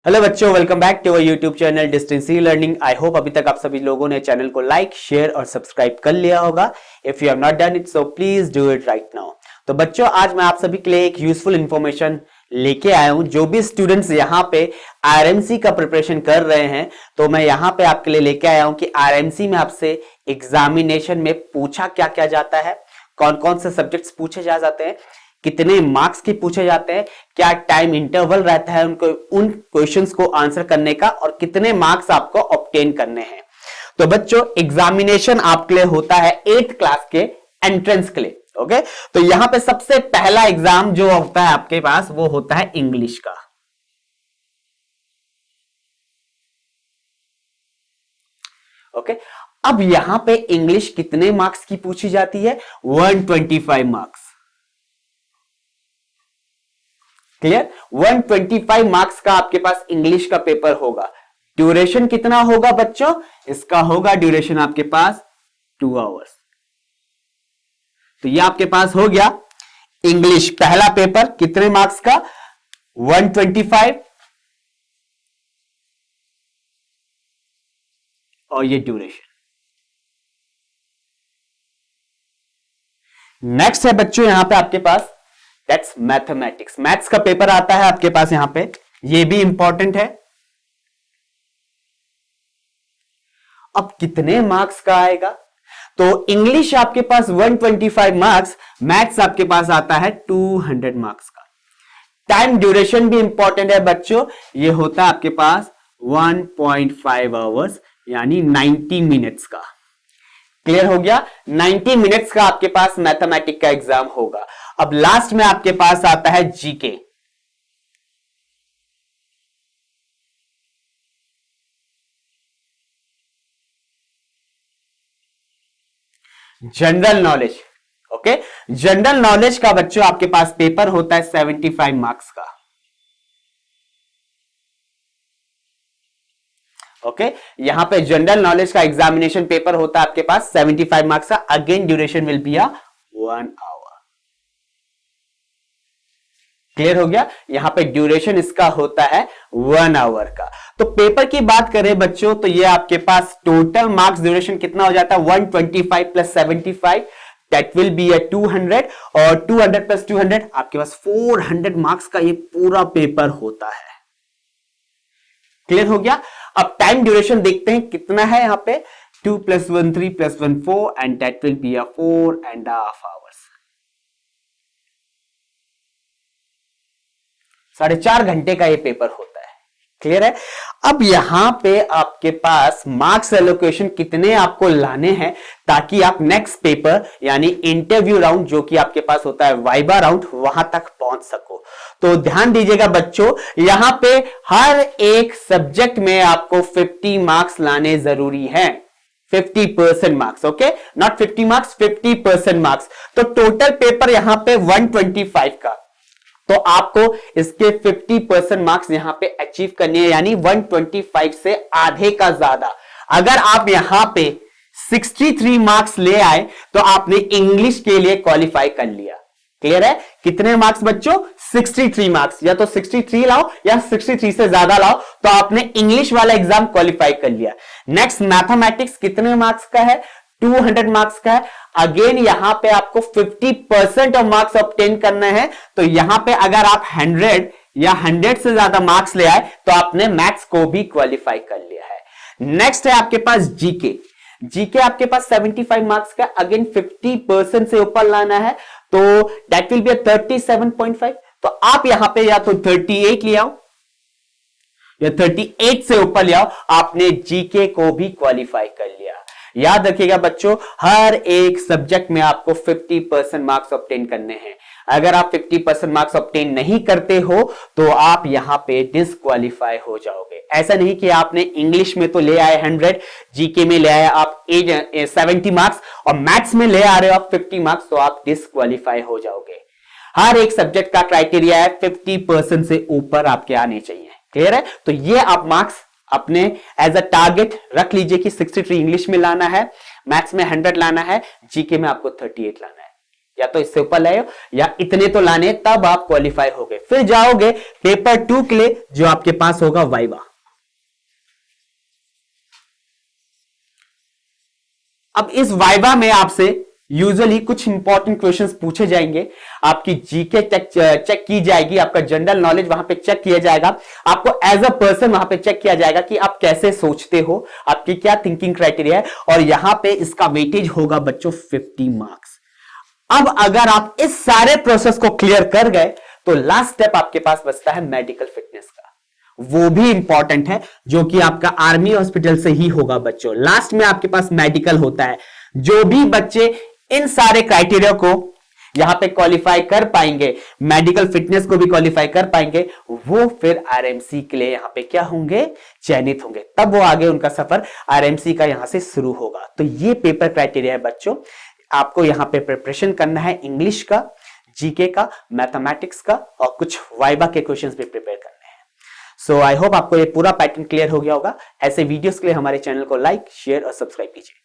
Hello बच्चों, welcome back to our YouTube channel distance e learning. I hope अभी तक आप सभी लोगों ने चैनल को लाइक, शेयर और सब्सक्राइब कर लिया होगा। If you have not done it so please do it right now. तो बच्चों, आज मैं आप सभी के लिए एक यूजफुल इंफॉर्मेशन लेके आया हूं। जो भी स्टूडेंट्स यहाँ पे आरएमसी का प्रिपरेशन कर रहे हैं, तो मैं यहाँ पे आपके लिए लेके आया हूं कि आरएमसी में आपसे एग्जामिनेशन में पूछा क्या क्या जाता है, कौन कौन से सब्जेक्ट्स पूछे जा जाते हैं, कितने मार्क्स के पूछे जाते हैं, क्या टाइम इंटरवल रहता है उनको उन क्वेश्चंस को आंसर करने का, और कितने मार्क्स आपको ऑब्टेन करने हैं। तो बच्चों, एग्जामिनेशन आपके लिए होता है 8th क्लास के एंट्रेंस के लिए। ओके, तो यहां पे सबसे पहला एग्जाम जो होता है आपके पास वो होता है इंग्लिश का। ओके, अब यहां पे इंग्लिश कितने मार्क्स की पूछी जाती है? 125 मार्क्स। क्लियर? 125 मार्क्स का आपके पास इंग्लिश का पेपर होगा। ड्यूरेशन कितना होगा बच्चों? इसका होगा ड्यूरेशन आपके पास 2 आवर्स। तो ये आपके पास हो गया इंग्लिश पहला पेपर, कितने मार्क्स का? 125, और ये ड्यूरेशन। नेक्स्ट है बच्चों यहां पे आपके पास दैट्स मैथमेटिक्स। मैथ्स का पेपर आता है आपके पास यहां पे, ये भी इंपॉर्टेंट है। अब कितने मार्क्स का आएगा? तो इंग्लिश आपके पास 125 मार्क्स, मैथ्स आपके पास आता है 200 मार्क्स का। टाइम ड्यूरेशन भी इंपॉर्टेंट है बच्चों, ये होता है आपके पास 1.5 आवर्स यानी 90 मिनट्स का। क्लियर हो गया? 90 मिनट्स का आपके पास मैथमेटिक्स का एग्जाम होगा। अब लास्ट में आपके पास आता है GK. General knowledge. Okay, general knowledge का बच्चों आपके पास पेपर होता है 75 मार्क्स का। ओके, यहां पे जनरल नॉलेज का एग्जामिनेशन पेपर होता है आपके पास 75 मार्क्स का। Again duration will be 1 hour. Clear हो गया? यहां पे ड्यूरेशन इसका होता है 1 आवर का। तो पेपर की बात करें बच्चों, तो ये आपके पास टोटल मार्क्स ड्यूरेशन कितना हो जाता है? 125 प्लस 75 दैट विल बी 200, और 200 प्लस 200 आपके पास 400 मार्क्स का ये पूरा पेपर होता है। क्लियर हो गया? अब टाइम ड्यूरेशन देखते हैं कितना है यहां पे। 2 + 1 3 + 1 4 and that will be 4.5 hours. 4.5 घंटे का ये पेपर होता है। क्लियर है? अब यहां पे आपके पास मार्क्स एलोकेशन कितने आपको लाने हैं ताकि आप नेक्स्ट पेपर यानी इंटरव्यू राउंड जो कि आपके पास होता है वाइवा राउंड, वहां तक पहुंच सको। तो ध्यान दीजिएगा बच्चों, यहां पे हर एक सब्जेक्ट में आपको 50 मार्क्स लाने जरूरी है। 50% marks. Okay, not 50 marks, 50% marks. तो टोटल पेपर यहां पे 125 का, तो आपको इसके 50% मार्क्स यहां पे अचीव करने हैं, यानी 125 से आधे का ज्यादा। अगर आप यहां पे 63 मार्क्स ले आए तो आपने इंग्लिश के लिए क्वालिफाई कर लिया। क्लियर है? कितने मार्क्स बच्चों? 63 मार्क्स। या तो 63 लाओ या 63 से ज्यादा लाओ, तो आपने इंग्लिश वाला एग्जाम क्वालिफाई कर लिया। नेक्स्ट मैथमेटिक्स कितने मार्क्स का है? 200 मार्क्स का है। अगेन यहां पे आपको 50% ऑफ मार्क्स ऑब्टेन करना है। तो यहां पे अगर आप 100 या 100 से ज्यादा मार्क्स ले आए तो आपने मैथ्स को भी क्वालिफाई कर लिया है। नेक्स्ट है आपके पास जीके। जीके आपके पास 75 मार्क्स का, अगेन 50% से ऊपर लाना है, तो दैट विल बी 37.5। तो आप यहां पे या तो 38 ले आओ या 38 से ऊपर ले आओ, आपने जीके को भी क्वालिफाई कर लिया। याद रखिएगा बच्चों, हर एक सब्जेक्ट में आपको 50% मार्क्स ऑब्टेन करने हैं। अगर आप 50% मार्क्स ऑब्टेन नहीं करते हो तो आप यहां पे डिस्क्वालीफाई हो जाओगे। ऐसा नहीं कि आपने इंग्लिश में तो ले आए 100, जीके में ले आए आप 70 मार्क्स और मैथ्स में ले आ रहे हो आप 50 मार्क्स, तो आप डिस्क्वालीफाई हो जाओगे। हर एक सब्जेक्ट का क्राइटेरिया है 50% से ऊपर आपके आने चाहिए। क्लियर है? तो ये आप मार्क्स अपने एज अ टारगेट रख लीजिए कि 63 इंग्लिश में लाना है, मैथ्स में 100 लाना है, जीके में आपको 38 लाना है। या तो इससे ऊपर लाए या इतने तो लाने, तब आप क्वालिफाई हो गए। फिर जाओगे पेपर 2 के लिए, जो आपके पास होगा वाइवा। अब इस वाइवा में आपसे यूजुअली कुछ इंपॉर्टेंट क्वेश्चंस पूछे जाएंगे, आपकी जीके चेक की जाएगी, आपका जनरल नॉलेज वहां पे चेक किया जाएगा, आपको एज अ पर्सन वहां पे चेक किया जाएगा कि आप कैसे सोचते हो, आपकी क्या थिंकिंग क्राइटेरिया है, और यहां पे इसका वेटेज होगा बच्चों 50 मार्क्स। अब अगर आप इस सारे प्रोसेस को क्लियर कर गए तो लास्ट स्टेप आपके पास बचता है मेडिकल फिटनेस का, वो भी इंपॉर्टेंट है, जो कि आपका आर्मी हॉस्पिटल से ही होगा बच्चों। लास्ट में आपके पास मेडिकल होता है। जो भी बच्चे इन सारे क्राइटेरिया को यहां पे क्वालिफाई कर पाएंगे, मेडिकल फिटनेस को भी क्वालिफाई कर पाएंगे, वो फिर आरएमसी के लिए यहां पे क्या होंगे, चयनित होंगे। तब वो आगे उनका सफर आरएमसी का यहां से शुरू होगा। तो ये पेपर क्राइटेरिया है बच्चों। आपको यहां पे प्रिपरेशन करना है इंग्लिश का, जीके का, मैथमेटिक्स का, और कुछ वाइवा के क्वेश्चंस भी प्रिपेयर करने हैं। सो आई होप आपको ये पूरा पैटर्न क्लियर हो गया होगा। ऐसे वीडियोस के लिए हमारे चैनल को लाइक, शेयर और सब्सक्राइब कीजिए।